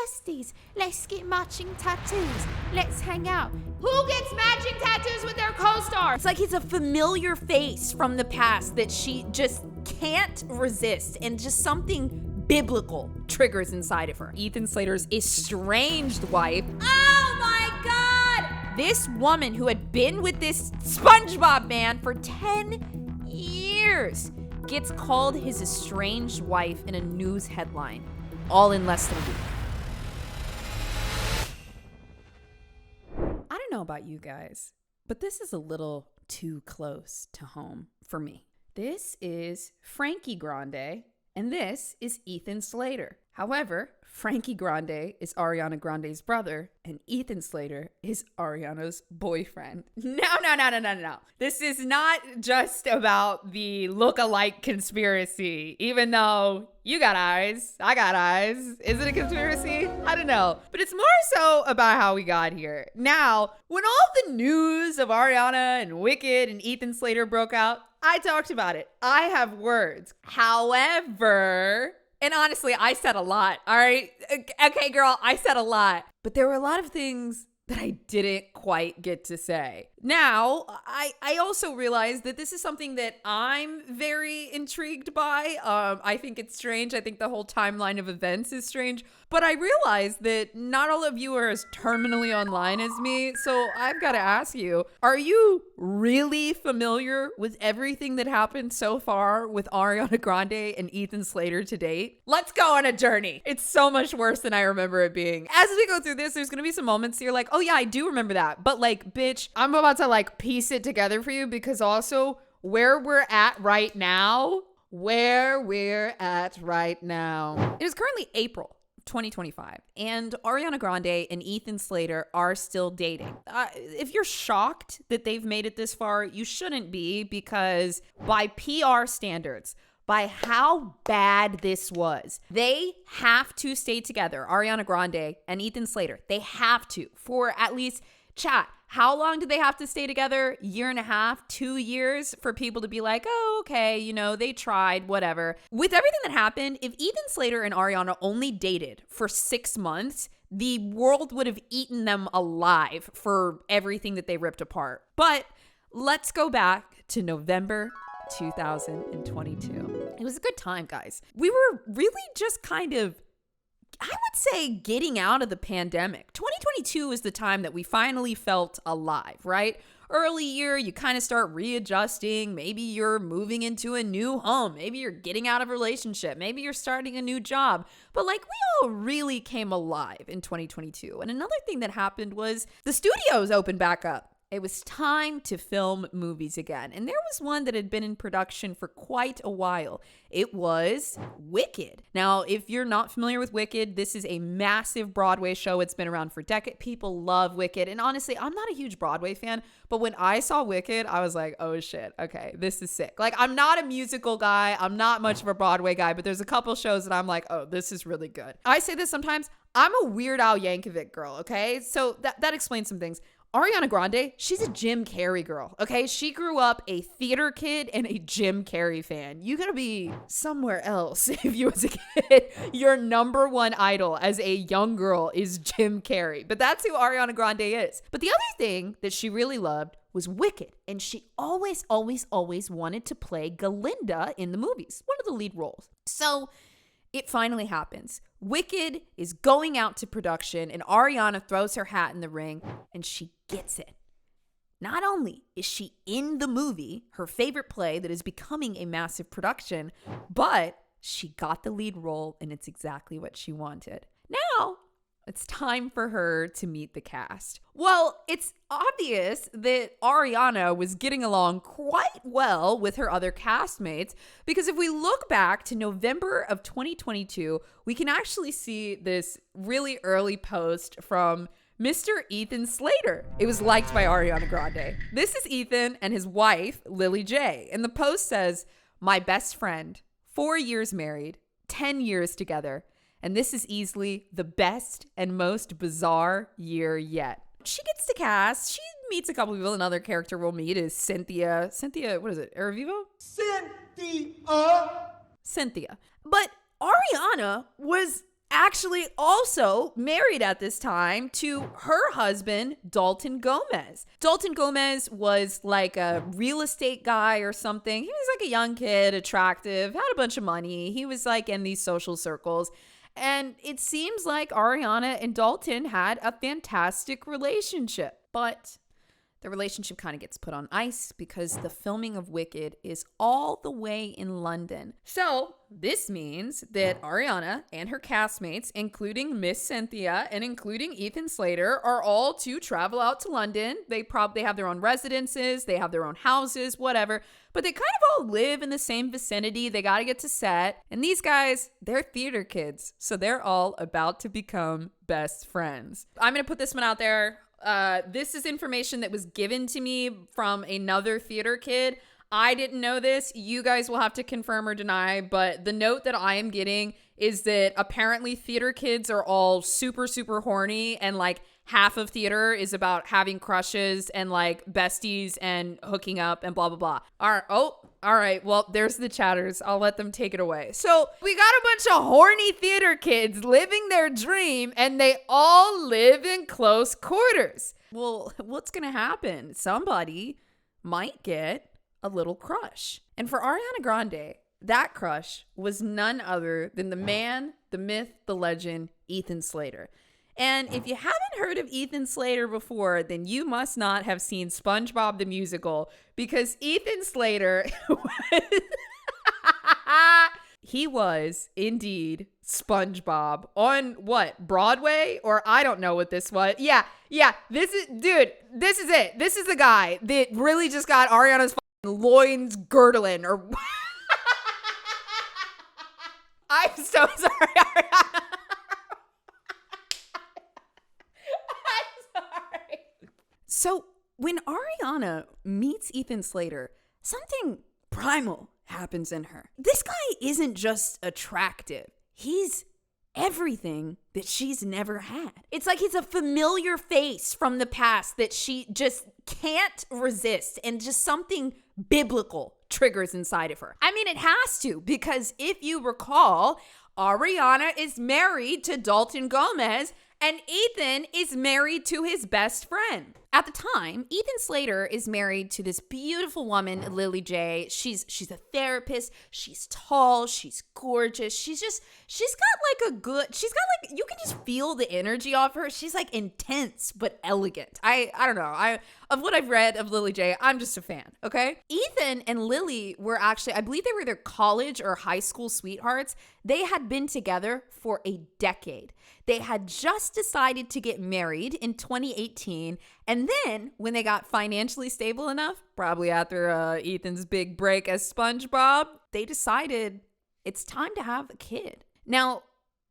besties. Let's get matching tattoos. Let's hang out. Who gets matching tattoos with their co-star? It's like he's a familiar face from the past that she just can't resist, and just something biblical triggers inside of her. Ethan Slater's estranged wife. Oh my God! This woman who had been with this SpongeBob man for 10 years gets called his estranged wife in a news headline, all in less than a week. I don't know about you guys, but this is a little too close to home for me. This is Frankie Grande, and this is Ethan Slater. However, Frankie Grande is Ariana Grande's brother, and Ethan Slater is Ariana's boyfriend. No. This is not just about the look-alike conspiracy, even though you got eyes, I got eyes. Is it a conspiracy? I don't know. But it's more so about how we got here. Now, when all the news of Ariana and Wicked and Ethan Slater broke out, I talked about it. I have words. However, and honestly, I said a lot, all right? Okay, girl, I said a lot. But there were a lot of things that I didn't quite get to say. Now, I also realized that this is something that I'm very intrigued by. I think it's strange. I think the whole timeline of events is strange. But I realized that not all of you are as terminally online as me. So I've got to ask you, are you really familiar with everything that happened so far with Ariana Grande and Ethan Slater to date? Let's go on a journey. It's so much worse than I remember it being. As we go through this, there's going to be some moments you're like, oh yeah, I do remember that. But like, bitch, I'm about to like piece it together for you, because also where we're at right now, it is currently April 2025, and Ariana Grande and Ethan Slater are still dating. If you're shocked that they've made it this far, you shouldn't be, because by PR standards, by how bad this was, they have to stay together, Ariana Grande and Ethan Slater. They have to, for at least, chat, how long do they have to stay together? 1.5 years, 2 years for people to be like, oh, okay, you know, they tried, whatever. With everything that happened, if Ethan Slater and Ariana only dated for 6 months, the world would have eaten them alive for everything that they ripped apart. But let's go back to November 2022. It was a good time, guys. We were really just kind of, I would say, getting out of the pandemic. 2022 is the time that we finally felt alive, right? Early year, you kind of start readjusting. Maybe you're moving into a new home. Maybe you're getting out of a relationship. Maybe you're starting a new job. But like, we all really came alive in 2022. And another thing that happened was the studios opened back up. It was time to film movies again. And there was one that had been in production for quite a while. It was Wicked. Now, if you're not familiar with Wicked, this is a massive Broadway show. It's been around for decades. People love Wicked. And honestly, I'm not a huge Broadway fan, but when I saw Wicked, I was like, oh shit, okay, this is sick. Like, I'm not a musical guy. I'm not much of a Broadway guy, but there's a couple shows that I'm like, oh, this is really good. I say this sometimes. I'm a Weird Al Yankovic girl, okay? So that explains some things. Ariana Grande, she's a Jim Carrey girl, okay? She grew up a theater kid and a Jim Carrey fan. You gotta be somewhere else if you as a kid, your number one idol as a young girl is Jim Carrey. But that's who Ariana Grande is. But the other thing that she really loved was Wicked. And she always wanted to play Galinda in the movies, one of the lead roles. So it finally happens. Wicked is going out to production, and Ariana throws her hat in the ring, and she gets it. Not only is she in the movie, her favorite play that is becoming a massive production, but she got the lead role, and it's exactly what she wanted. Now, it's time for her to meet the cast. Well, it's obvious that Ariana was getting along quite well with her other castmates, because if we look back to November of 2022, we can actually see this really early post from Mr. Ethan Slater. It was liked by Ariana Grande. This is Ethan and his wife, Lily J. And the post says, "My best friend, 4 years married, 10 years together. And this is easily the best and most bizarre year yet." She gets to cast. She meets a couple people. Another character we'll meet is Cynthia. Cynthia, what is it? Aravivo? Cynthia. But Ariana was actually also married at this time to her husband, Dalton Gomez. Dalton Gomez was like a real estate guy or something. He was like a young kid, attractive, had a bunch of money. He was like in these social circles. And it seems like Ariana and Dalton had a fantastic relationship. But the relationship kind of gets put on ice because the filming of Wicked is all the way in London. So this means that Ariana and her castmates, including Miss Cynthia and including Ethan Slater, are all to travel out to London. They have their own residences, they have their own houses, whatever, but they kind of all live in the same vicinity. They got to get to set. And these guys, they're theater kids, so they're all about to become best friends. I'm going to put this one out there. This is information that was given to me from another theater kid. I didn't know this. You guys will have to confirm or deny, but the note that I am getting is that apparently theater kids are all super, super horny, and like half of theater is about having crushes and like besties and hooking up and blah, blah, blah. All right. Well, there's the chatters. I'll let them take it away. So we got a bunch of horny theater kids living their dream, and they all live in close quarters. Well, what's going to happen? Somebody might get a little crush. And for Ariana Grande, that crush was none other than the man, the myth, the legend, Ethan Slater. And if you haven't heard of Ethan Slater before, then you must not have seen SpongeBob the Musical, because Ethan Slater he was indeed SpongeBob on what? Broadway? Or I don't know what this was. Yeah. This is it. This is the guy that really just got Ariana's loins girdling or I'm so sorry, Ariana. So when Ariana meets Ethan Slater, something primal happens in her. This guy isn't just attractive. He's everything that she's never had. It's like he's a familiar face from the past that she just can't resist, and just something biblical triggers inside of her. I mean, it has to, because if you recall, Ariana is married to Dalton Gomez, and Ethan is married to his best friend. At the time, Ethan Slater is married to this beautiful woman, Lily J. She's a therapist. She's tall. She's gorgeous. She's got you can just feel the energy off her. She's like intense, but elegant. I don't know. Of what I've read of Lily J, I'm just a fan, okay? Ethan and Lily were actually, I believe they were their college or high school sweethearts. They had been together for a decade. They had just decided to get married in 2018. And then when they got financially stable enough, probably after Ethan's big break as SpongeBob, they decided it's time to have a kid. Now,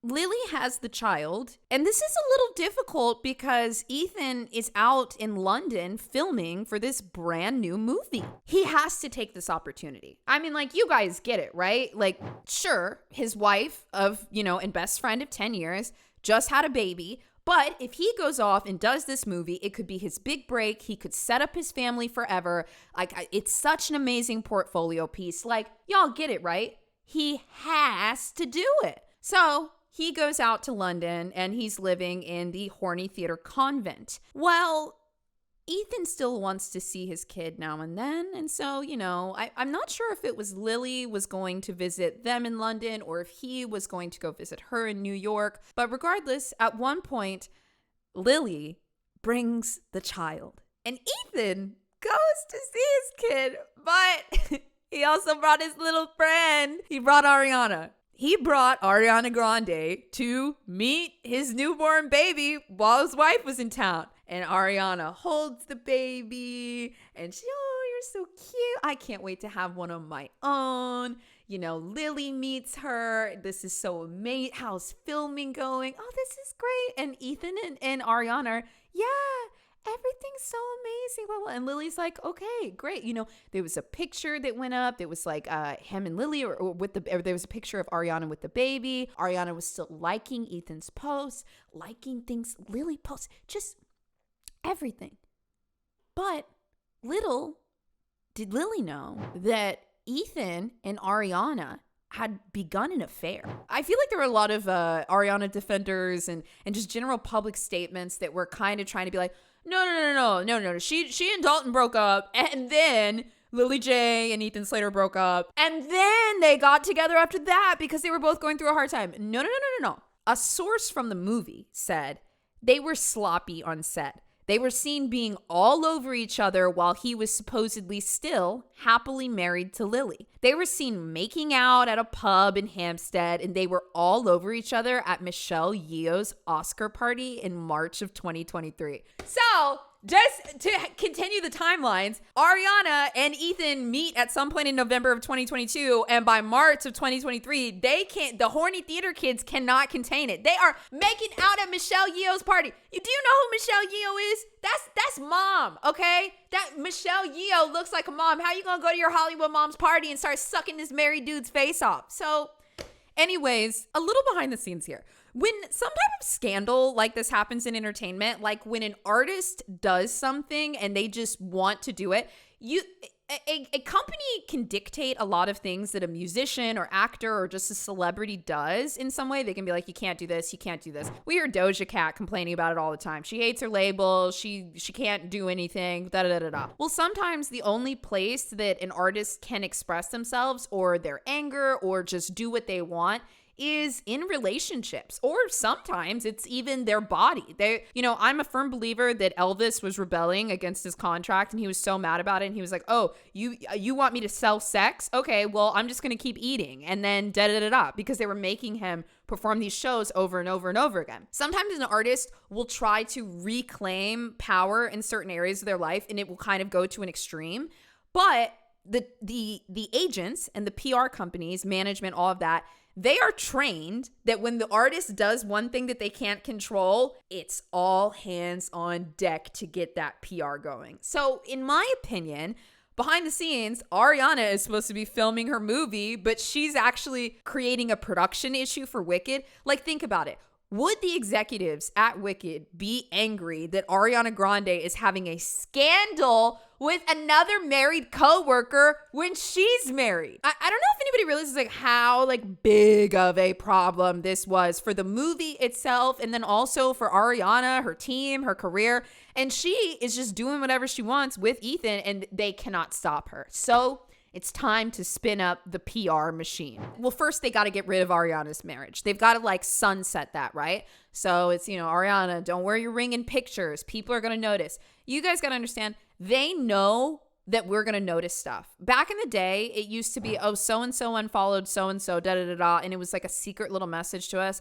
Lily has the child, and this is a little difficult because Ethan is out in London filming for this brand new movie. He has to take this opportunity. I mean, like, you guys get it, right? Like, sure, his wife and best friend of 10 years just had a baby, but if he goes off and does this movie, it could be his big break. He could set up his family forever. Like, it's such an amazing portfolio piece. Like, y'all get it, right? He has to do it. So he goes out to London and he's living in the horny theater convent. Well, Ethan still wants to see his kid now and then. And so, I'm not sure if it was Lily was going to visit them in London or if he was going to go visit her in New York. But regardless, at one point, Lily brings the child. And Ethan goes to see his kid, but he also brought his little friend. He brought Ariana. He brought Ariana Grande to meet his newborn baby while his wife was in town. And Ariana holds the baby and you're so cute. I can't wait to have one of my own. Lily meets her. This is so amazing. How's filming going? Oh, this is great. And Ethan and Ariana are, everything's so amazing. And Lily's like, okay, great. There was a picture that went up. That was like him and Lily, or there was a picture of Ariana with the baby. Ariana was still liking Ethan's posts, liking things Lily posts, just everything. But little did Lily know that Ethan and Ariana had begun an affair. I feel like there were a lot of Ariana defenders and just general public statements that were kind of trying to be like, no. She and Dalton broke up, and then Lily J and Ethan Slater broke up, and then they got together after that because they were both going through a hard time. No. A source from the movie said they were sloppy on set. They were seen being all over each other while he was supposedly still happily married to Lily. They were seen making out at a pub in Hampstead, and they were all over each other at Michelle Yeoh's Oscar party in March of 2023. So, just to continue the timelines, Ariana and Ethan meet at some point in November of 2022, and by March of 2023, the horny theater kids cannot contain it. They are making out at Michelle Yeoh's party. Do you know who Michelle Yeoh is? That's mom, okay? That Michelle Yeoh looks like a mom. How you gonna go to your Hollywood mom's party and start sucking this married dude's face off? So, anyways, a little behind the scenes here. When some type of scandal like this happens in entertainment, like when an artist does something and they just want to do it, a company can dictate a lot of things that a musician or actor or just a celebrity does in some way. They can be like, you can't do this, you can't do this. We hear Doja Cat complaining about it all the time. She hates her label, she can't do anything, da-da-da-da-da. Well, sometimes the only place that an artist can express themselves or their anger or just do what they want is in relationships, or sometimes it's even their body. I'm a firm believer that Elvis was rebelling against his contract and he was so mad about it. And he was like, oh, you want me to sell sex? Okay, well, I'm just going to keep eating. And then da-da-da-da, because they were making him perform these shows over and over and over again. Sometimes an artist will try to reclaim power in certain areas of their life and it will kind of go to an extreme. But the agents and the PR companies, management, all of that, they are trained that when the artist does one thing that they can't control, it's all hands on deck to get that PR going. So in my opinion, behind the scenes, Ariana is supposed to be filming her movie, but she's actually creating a production issue for Wicked. Like, think about it. Would the executives at Wicked be angry that Ariana Grande is having a scandal with another married coworker when she's married? I don't know if anybody realizes how big of a problem this was for the movie itself, and then also for Ariana, her team, her career. And she is just doing whatever she wants with Ethan, and they cannot stop her. So it's time to spin up the PR machine. Well, first they got to get rid of Ariana's marriage. They've got to sunset that, right? So it's, Ariana, don't wear your ring in pictures. People are going to notice. You guys got to understand, they know that we're going to notice stuff. Back in the day, it used to be, oh, so-and-so unfollowed so-and-so, da-da-da-da, and it was like a secret little message to us.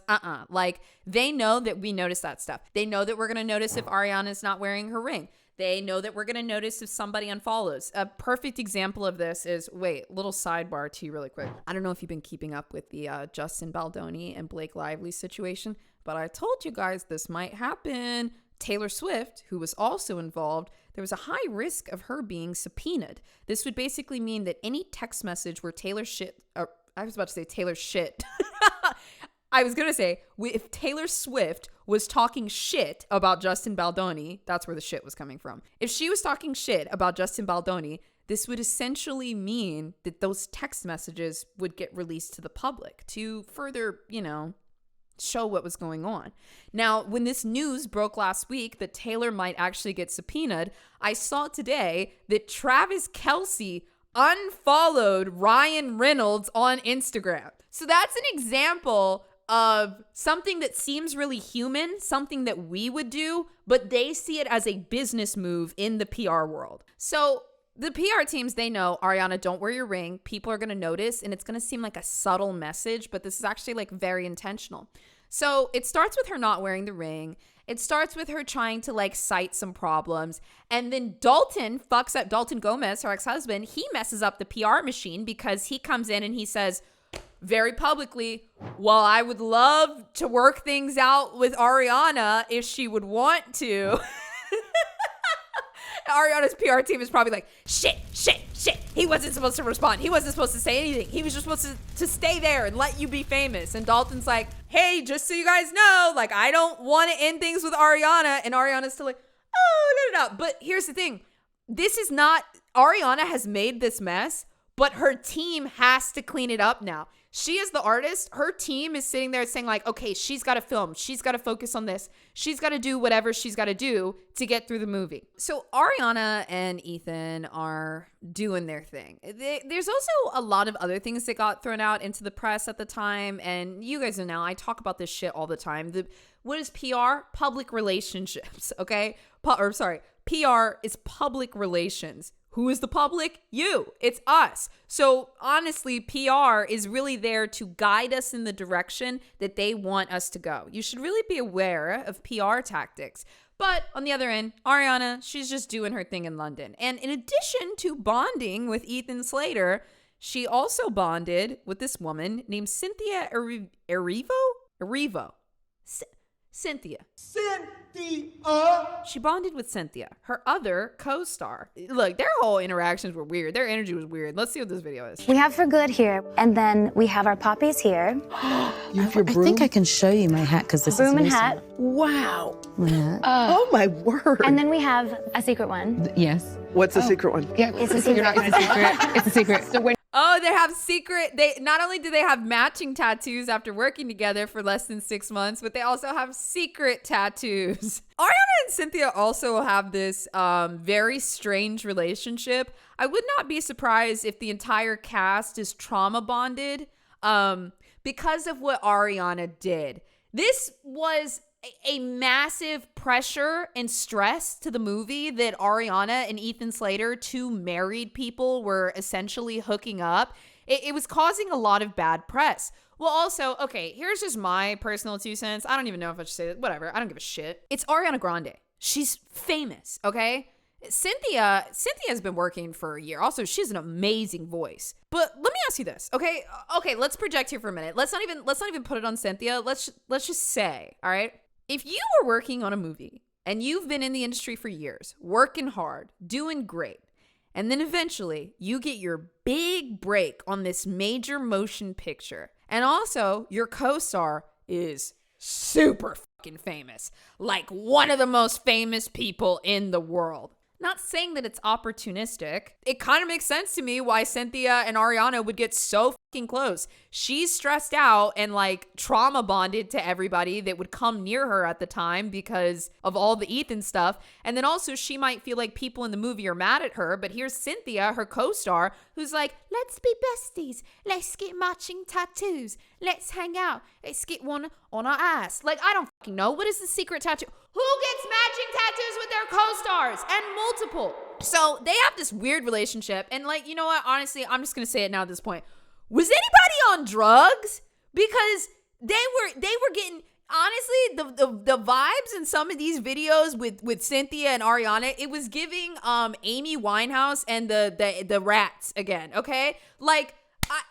They know that we notice that stuff. They know that we're going to notice if Ariana's not wearing her ring. They know that we're going to notice if somebody unfollows. A perfect example of this is, little sidebar to you really quick. I don't know if you've been keeping up with the Justin Baldoni and Blake Lively situation, but I told you guys this might happen. Taylor Swift, who was also involved, there was a high risk of her being subpoenaed. This would basically mean that any text message where Taylor shit. I was going to say, if Taylor Swift was talking shit about Justin Baldoni, that's where the shit was coming from. If she was talking shit about Justin Baldoni, this would essentially mean that those text messages would get released to the public to further, show what was going on. Now, when this news broke last week that Taylor might actually get subpoenaed, I saw today that Travis Kelce unfollowed Ryan Reynolds on Instagram. So that's an example of something that seems really human, something that we would do, but they see it as a business move in the PR world. So the PR teams, they know, Ariana, don't wear your ring. People are going to notice, and it's going to seem like a subtle message, but this is actually very intentional. So it starts with her not wearing the ring. It starts with her trying to cite some problems. And then Dalton fucks up, Dalton Gomez, her ex-husband, he messes up the PR machine because he comes in and he says, very publicly, well, I would love to work things out with Ariana if she would want to. Ariana's PR team is probably like, shit. He wasn't supposed to respond. He wasn't supposed to say anything. He was just supposed to stay there and let you be famous. And Dalton's like, hey, just so you guys know, I don't want to end things with Ariana. And Ariana's still like, oh, no. But here's the thing. This is not, Ariana has made this mess, but her team has to clean it up now. She is the artist. Her team is sitting there saying like, okay, she's got to film. She's got to focus on this. She's got to do whatever she's got to do to get through the movie. So Ariana and Ethan are doing their thing. There's also a lot of other things that got thrown out into the press at the time. And you guys know now, I talk about this shit all the time. What is PR? Public relationships, okay? PR is public relations. Who is the public? You. It's us. So honestly, PR is really there to guide us in the direction that they want us to go. You should really be aware of PR tactics. But on the other end, Ariana, she's just doing her thing in London. And in addition to bonding with Ethan Slater, she also bonded with this woman named Cynthia Erivo. Cynthia. She bonded with Cynthia, her other co-star. Look, their whole interactions were weird. Their energy was weird. Let's see what this video is. We have For Good here, and then we have our poppies here. You have your broom? I think I can show you my hat because this broom is and hat. Wow. Oh my word. And then we have a secret one. Yes. What's the secret one? Yeah, it's a secret. It's a secret. So when They have not only do they have matching tattoos after working together for less than 6 months, but they also have secret tattoos. Ariana and Cynthia also have this very strange relationship. I would not be surprised if the entire cast is trauma bonded because of what Ariana did. This was a massive pressure and stress to the movie that Ariana and Ethan Slater, two married people, were essentially hooking up. It was causing a lot of bad press. Well, also, okay, here's just my personal 2 cents. I don't even know if I should say that. Whatever. I don't give a shit. It's Ariana Grande. She's famous, okay? Cynthia's been working for a year. Also, she has an amazing voice. But let me ask you this, okay? Okay, let's project here for a minute. Let's not even put it on Cynthia. Let's just say, all right? If you were working on a movie and you've been in the industry for years, working hard, doing great, and then eventually you get your big break on this major motion picture, and also your co-star is super fucking famous, like one of the most famous people in the world. Not saying that it's opportunistic. It kind of makes sense to me why Cynthia and Ariana would get so fucking close. She's stressed out and like trauma bonded to everybody that would come near her at the time because of all the Ethan stuff. And then also she might feel like people in the movie are mad at her, but here's Cynthia, her co-star, who's like, let's be besties. Let's get matching tattoos. Let's hang out. Let's get one on our ass. Like, I don't fucking know. What is the secret tattoo? Who gets matching tattoos with their co-stars and multiple? So they have this weird relationship. And like, you know what? Honestly, I'm just going to say it now at this point. Was anybody on drugs? Because they were getting, honestly, the vibes in some of these videos with Cynthia and Ariana, it was giving Amy Winehouse and the Rats again, okay? Like,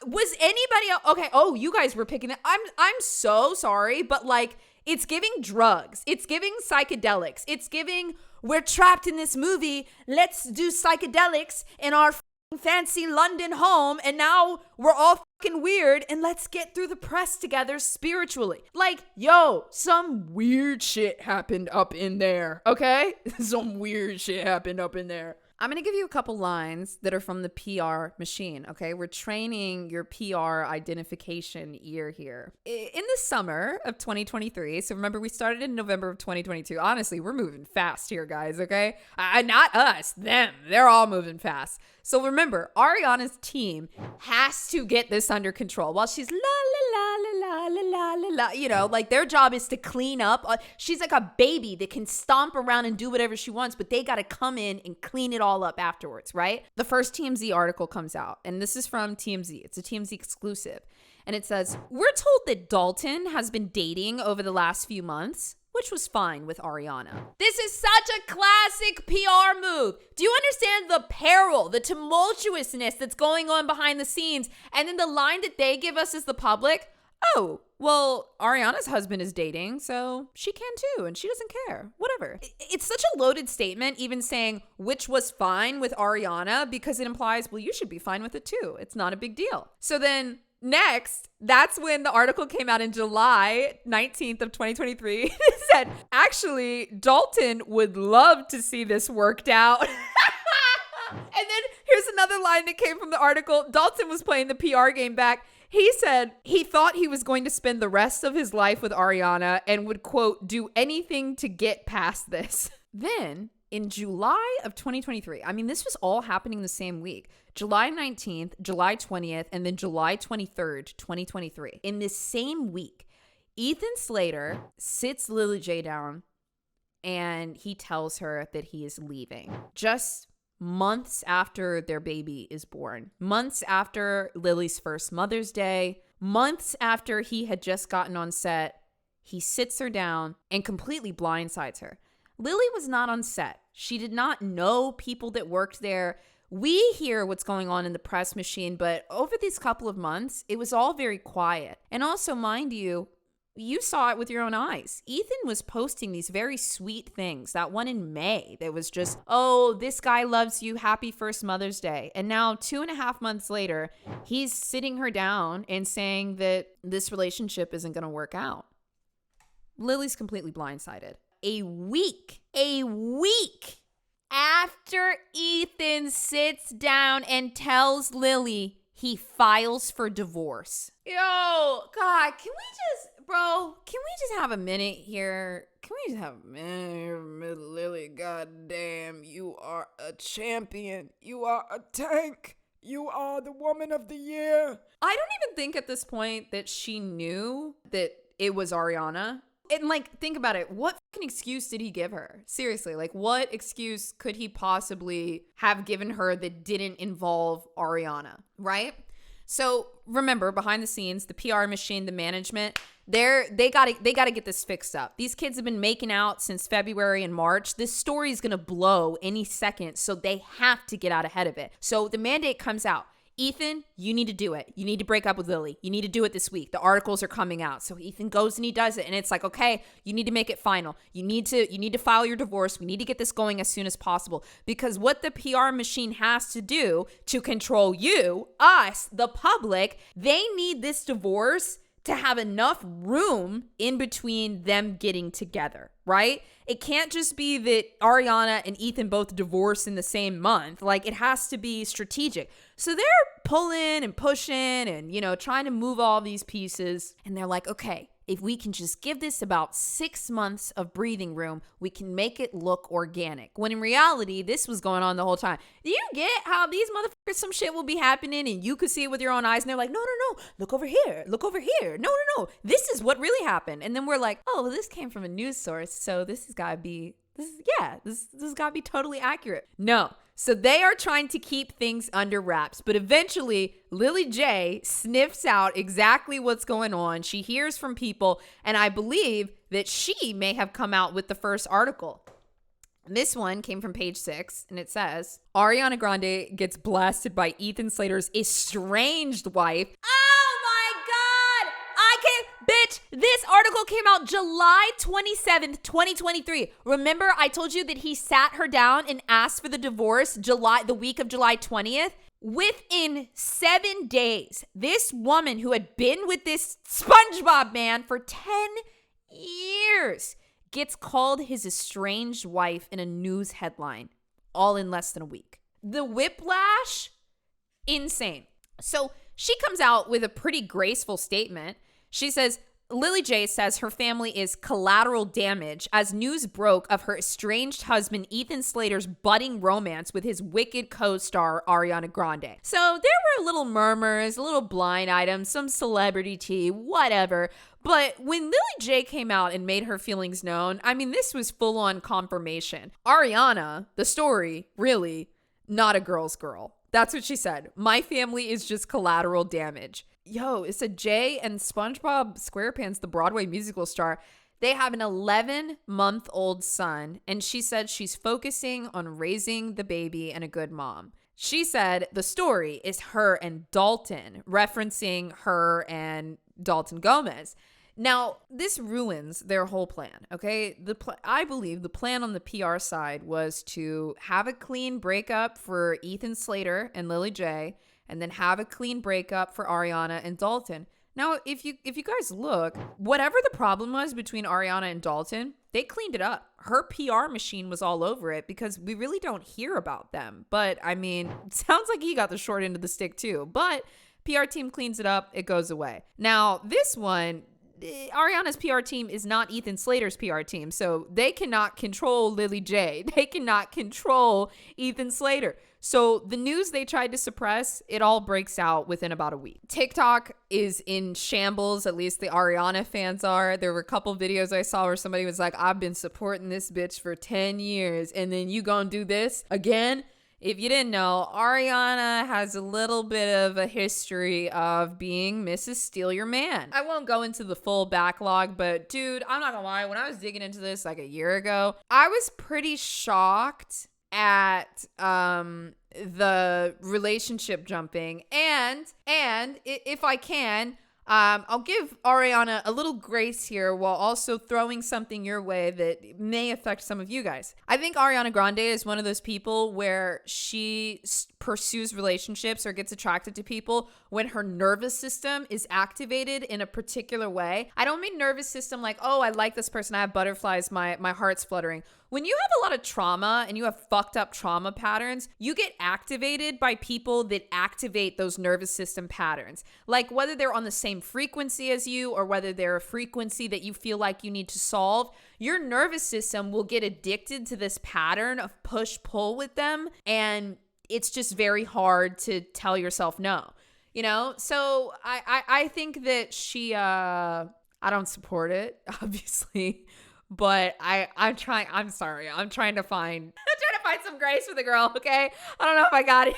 was anybody else? Okay, oh, you guys were picking it. I'm so sorry, but like, it's giving drugs. It's giving psychedelics. It's giving, we're trapped in this movie. Let's do psychedelics in our fancy London home. And now we're all fucking weird. And let's get through the press together spiritually. Like, yo, some weird shit happened up in there. Okay? Some weird shit happened up in there. I'm going to give you a couple lines that are from the PR machine, okay? We're training your PR identification ear here. In the summer of 2023, so remember we started in November of 2022. Honestly, we're moving fast here, guys, okay? Not us, them. They're all moving fast. So remember, Ariana's team has to get this under control while she's la la la la la la la la. You know, like their job is to clean up. She's like a baby that can stomp around and do whatever she wants, but they got to come in and clean it all up afterwards, right? The first TMZ article comes out, and this is from TMZ. It's a TMZ exclusive. And it says, we're told that Dalton has been dating over the last few months, which was fine with Ariana. This is such a classic PR move. Do you understand the peril, the tumultuousness that's going on behind the scenes? And then the line that they give us as the public, oh, well, Ariana's husband is dating, so she can too, and she doesn't care. Whatever. It's such a loaded statement, even saying which was fine with Ariana, because it implies, well, you should be fine with it too. It's not a big deal. So then next, that's when the article came out in July 19th of 2023. It said, actually, Dalton would love to see this worked out. And then here's another line that came from the article. Dalton was playing the PR game back. He said he thought he was going to spend the rest of his life with Ariana and would, quote, do anything to get past this. Then in July of 2023, I mean, this was all happening the same week, July 19th, July 20th, and then July 23rd, 2023. In this same week, Ethan Slater sits Lily J down and he tells her that he is leaving. Just months after their baby is born, months after Lily's first Mother's Day, months after he had just gotten on set, he sits her down and completely blindsides her. Lily was not on set. She did not know people that worked there. We hear what's going on in the press machine, but over these couple of months, it was all very quiet. And also, mind you, you saw it with your own eyes. Ethan was posting these very sweet things. That one in May that was just, oh, this guy loves you. Happy first Mother's Day. And now 2.5 months later, he's sitting her down and saying that this relationship isn't going to work out. Lily's completely blindsided. A week after Ethan sits down and tells Lily he files for divorce. Yo, God, can we just have a minute here? Can we just have a minute here, Miss Lily? God damn, you are a champion. You are a tank. You are the woman of the year. I don't even think at this point that she knew that it was Ariana. And like, think about it. What fucking excuse did he give her? Seriously, like what excuse could he possibly have given her that didn't involve Ariana, right? So remember, behind the scenes, the PR machine, the management, they gotta get this fixed up. These kids have been making out since February and March. This story is gonna blow any second, so they have to get out ahead of it. So the mandate comes out. Ethan, you need to do it. You need to break up with Lily. You need to do it this week. The articles are coming out. So Ethan goes and he does it. And it's like, okay, you need to make it final. You need to file your divorce. We need to get this going as soon as possible. Because what the PR machine has to do to control you, us, the public, they need this divorce to have enough room in between them getting together, right? It can't just be that Ariana and Ethan both divorce in the same month. Like, it has to be strategic. So they're pulling and pushing and, trying to move all these pieces. And they're like, okay, if we can just give this about 6 months of breathing room, we can make it look organic. When in reality, this was going on the whole time. Do you get how these motherfuckers, some shit will be happening and you could see it with your own eyes and they're like, no, look over here, no, this is what really happened. And then we're like, oh, well, this came from a news source, so this has gotta be totally accurate. No. So they are trying to keep things under wraps, but eventually Lily J sniffs out exactly what's going on. She hears from people, and I believe that she may have come out with the first article. This one came from Page 6, and it says, Ariana Grande gets blasted by Ethan Slater's estranged wife. Oh my God! Bitch, this article came out July 27th, 2023. Remember, I told you that he sat her down and asked for the divorce the week of July 20th? Within 7 days, this woman who had been with this SpongeBob man for 10 years gets called his estranged wife in a news headline, all in less than a week. The whiplash, insane. So she comes out with a pretty graceful statement. She says, Lily J says her family is collateral damage as news broke of her estranged husband Ethan Slater's budding romance with his Wicked co-star Ariana Grande. So there were little murmurs, a little blind items, some celebrity tea, whatever. But when Lily J came out and made her feelings known, I mean, this was full-on confirmation. Ariana, the story, really, not a girl's girl. That's what she said. My family is just collateral damage. Yo, it's a Jay and SpongeBob SquarePants, the Broadway musical star. They have an 11-month-old son, and she said she's focusing on raising the baby and a good mom. She said the story is her and Dalton, referencing her and Dalton Gomez. Now, this ruins their whole plan, okay? I believe the plan on the PR side was to have a clean breakup for Ethan Slater and Lily J, and then have a clean breakup for Ariana and Dalton. Now, if you guys look, whatever the problem was between Ariana and Dalton, they cleaned it up. Her PR machine was all over it because we really don't hear about them. But I mean, it sounds like he got the short end of the stick too. But PR team cleans it up, it goes away. Now, this one, Ariana's PR team is not Ethan Slater's PR team, so they cannot control Lily J. They cannot control Ethan Slater. So the news they tried to suppress, it all breaks out within about a week. TikTok is in shambles, at least the Ariana fans are. There were a couple videos I saw where somebody was like, I've been supporting this bitch for 10 years, and then you gonna do this again? If you didn't know, Ariana has a little bit of a history of being Mrs. Steal Your Man. I won't go into the full backlog, but dude, I'm not gonna lie, when I was digging into this like a year ago, I was pretty shocked at the relationship jumping, and if I can, I'll give Ariana a little grace here while also throwing something your way that may affect some of you guys. I think Ariana Grande is one of those people where she pursues relationships or gets attracted to people when her nervous system is activated in a particular way. I don't mean nervous system like, oh, I like this person, I have butterflies, my heart's fluttering. When you have a lot of trauma and you have fucked up trauma patterns, you get activated by people that activate those nervous system patterns. Like whether they're on the same frequency as you or whether they're a frequency that you feel like you need to solve, your nervous system will get addicted to this pattern of push-pull with them, and it's just very hard to tell yourself no. You know? So I think that she, I don't support it, obviously. But I'm trying to find some grace for the girl, okay? I don't know if I got it.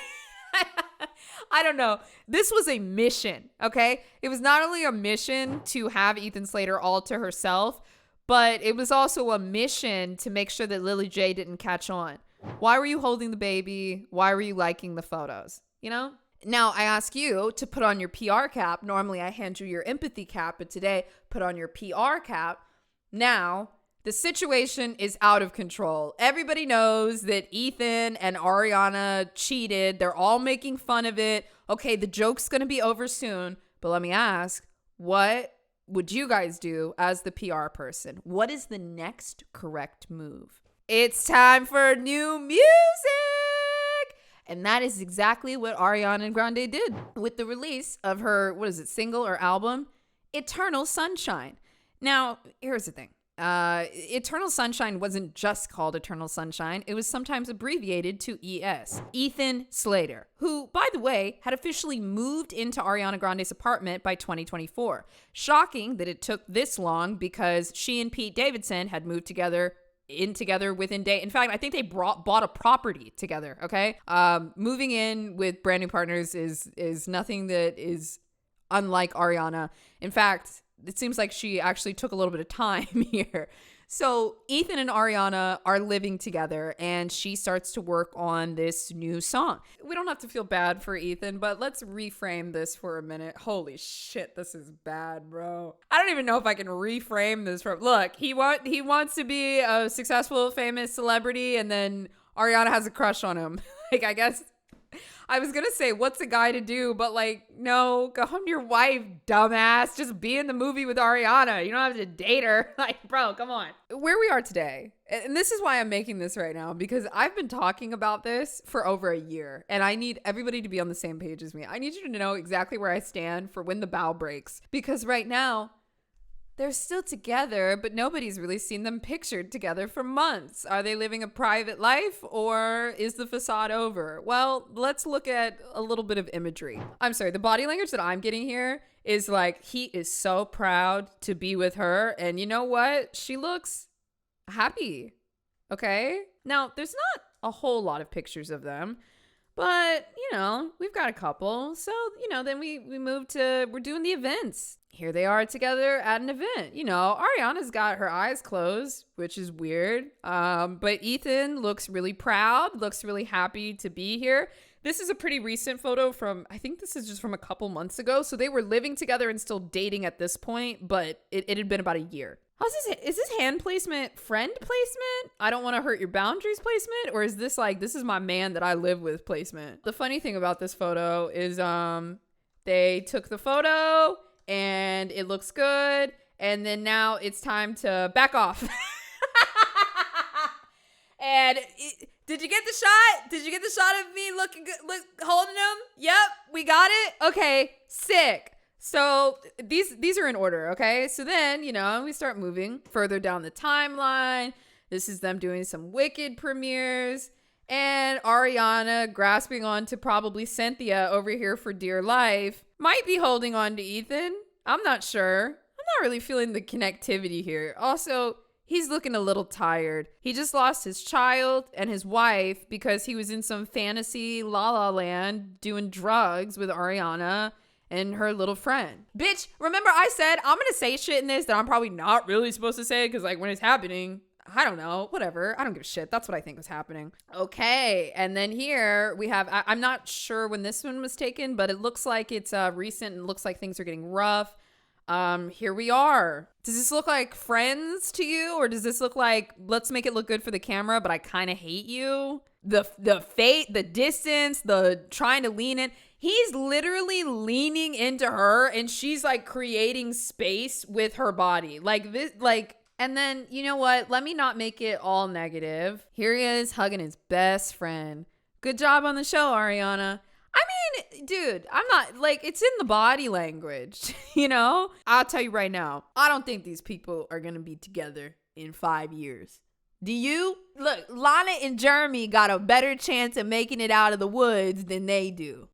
I don't know. This was a mission, okay? It was not only a mission to have Ethan Slater all to herself, but it was also a mission to make sure that Lily J didn't catch on. Why were you holding the baby? Why were you liking the photos? You know? Now, I ask you to put on your PR cap. Normally, I hand you your empathy cap, but today, put on your PR cap. Now, the situation is out of control. Everybody knows that Ethan and Ariana cheated. They're all making fun of it. Okay, the joke's going to be over soon. But let me ask, what would you guys do as the PR person? What is the next correct move? It's time for new music. And that is exactly what Ariana Grande did with the release of her, single or album? Eternal Sunshine. Now, here's the thing. Eternal Sunshine wasn't just called Eternal Sunshine. It was sometimes abbreviated to ES. Ethan Slater, who, by the way, had officially moved into Ariana Grande's apartment by 2024. Shocking that it took this long because she and Pete Davidson had moved together within day. In fact, I think they bought a property together. Okay. Moving in with brand new partners is nothing that is unlike Ariana. In fact, it seems like she actually took a little bit of time here. So Ethan and Ariana are living together and she starts to work on this new song. We don't have to feel bad for Ethan, but let's reframe this for a minute. Holy shit, this is bad, bro. I don't even know if I can reframe this. Look, he wants to be a successful, famous celebrity, and then Ariana has a crush on him. Like, I guess I was gonna say, what's a guy to do? But like, no, go home to your wife, dumbass. Just be in the movie with Ariana. You don't have to date her. Like, bro, come on. Where we are today, and this is why I'm making this right now, because I've been talking about this for over a year, and I need everybody to be on the same page as me. I need you to know exactly where I stand for when the bow breaks, because right now, they're still together, but nobody's really seen them pictured together for months. Are they living a private life, or is the facade over? Well, let's look at a little bit of imagery. I'm sorry, the body language that I'm getting here is like, he is so proud to be with her, and you know what? She looks happy, okay? Now, there's not a whole lot of pictures of them, but, you know, we've got a couple. So, you know, then we move to, we're doing the events. Here they are together at an event. You know, Ariana's got her eyes closed, which is weird. But Ethan looks really proud, looks really happy to be here. This is a pretty recent photo from, I think this is just from a couple months ago. So they were living together and still dating at this point, but it had been about a year. Is this hand placement friend placement? I don't want to hurt your boundaries placement? Or is this like, this is my man that I live with placement? The funny thing about this photo is they took the photo and it looks good. And then now it's time to back off. And Did you get the shot? Did you get the shot of me looking good, holding him? Yep, we got it. Okay, sick. So these are in order, okay? So then, we start moving further down the timeline. This is them doing some Wicked premieres. And Ariana grasping on to probably Cynthia over here for dear life. Might be holding on to Ethan. I'm not sure. I'm not really feeling the connectivity here. Also, he's looking a little tired. He just lost his child and his wife because he was in some fantasy la la land doing drugs with Ariana and her little friend. Bitch, remember I said I'm gonna say shit in this that I'm probably not really supposed to say because when it's happening, I don't know, whatever. I don't give a shit. That's what I think was happening. Okay, and then here we have, I'm not sure when this one was taken, but it looks like it's recent and looks like things are getting rough. Here we are. Does this look like Friends to you? Or does this look like, let's make it look good for the camera, but I kind of hate you? The fate, the distance, the trying to lean in. He's literally leaning into her and she's creating space with her body. And then, you know what? Let me not make it all negative. Here he is hugging his best friend. Good job on the show, Ariana. I mean, dude, I'm not it's in the body language, I'll tell you right now, I don't think these people are going to be together in 5 years. Do you? Look, Lana and Jeremy got a better chance of making it out of the woods than they do.